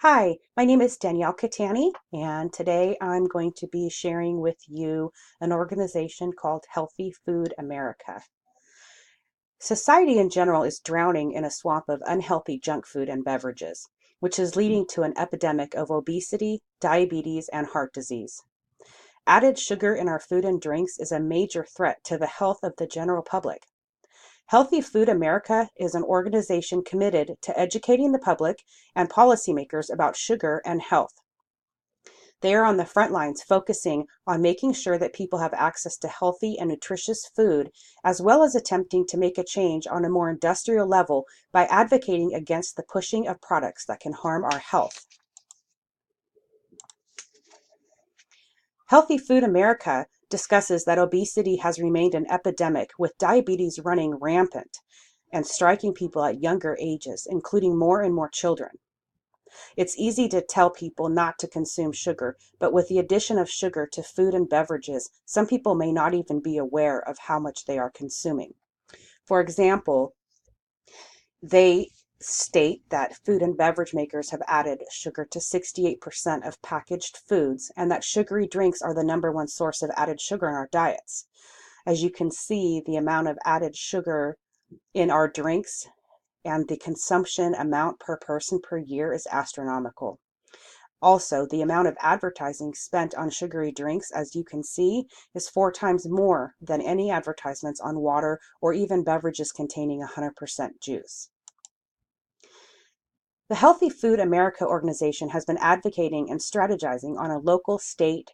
Hi, my name is Danielle Catani, and today I'm going to be sharing with you an organization called Healthy Food America. Society in general is drowning in a swamp of unhealthy junk food and beverages, which is leading to an epidemic of obesity, diabetes, and heart disease. Added sugar in our food and drinks is a major threat to the health of the general public. Healthy Food America is an organization committed to educating the public and policymakers about sugar and health. They are on the front lines focusing on making sure that people have access to healthy and nutritious food, as well as attempting to make a change on a more industrial level by advocating against the pushing of products that can harm our health. Healthy Food America discusses that obesity has remained an epidemic, with diabetes running rampant and striking people at younger ages, including more and more children. It's easy to tell people not to consume sugar, but with the addition of sugar to food and beverages, some people may not even be aware of how much they are consuming. For example, they state that food and beverage makers have added sugar to 68% of packaged foods, and that sugary drinks are the #1 source of added sugar in our diets. As you can see, the amount of added sugar in our drinks and the consumption amount per person per year is astronomical. Also, the amount of advertising spent on sugary drinks, as you can see, is 4 times more than any advertisements on water or even beverages containing 100% juice. The Healthy Food America organization has been advocating and strategizing on a local, state,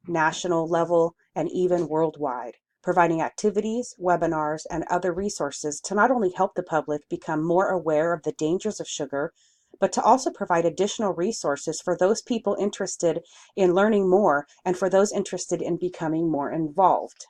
national level, and even worldwide, providing activities, webinars, and other resources to not only help the public become more aware of the dangers of sugar, but to also provide additional resources for those people interested in learning more and for those interested in becoming more involved.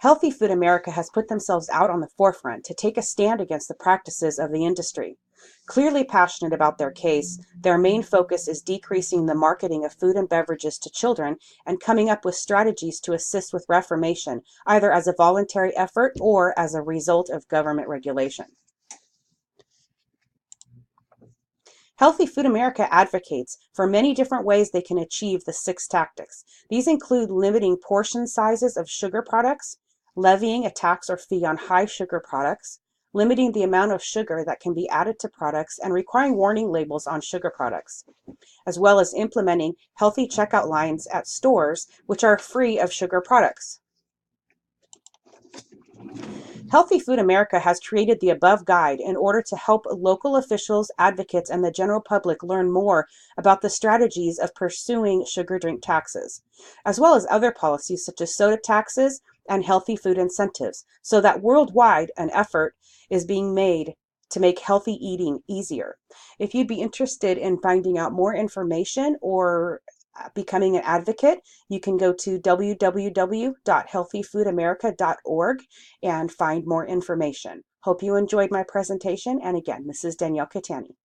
Healthy Food America has put themselves out on the forefront to take a stand against the practices of the industry. Clearly passionate about their case, their main focus is decreasing the marketing of food and beverages to children and coming up with strategies to assist with reformation, either as a voluntary effort or as a result of government regulation. Healthy Food America advocates for many different ways they can achieve the 6 tactics. These include limiting portion sizes of sugar products, levying a tax or fee on high sugar products, limiting the amount of sugar that can be added to products, and requiring warning labels on sugar products, as well as implementing healthy checkout lines at stores which are free of sugar products. Healthy Food America has created the above guide in order to help local officials, advocates, and the general public learn more about the strategies of pursuing sugar drink taxes, as well as other policies such as soda taxes and healthy food incentives, so that worldwide an effort is being made to make healthy eating easier. If you'd be interested in finding out more information or becoming an advocate, you can go to www.healthyfoodamerica.org and find more information. Hope you enjoyed my presentation. And again, this is Danielle Catani.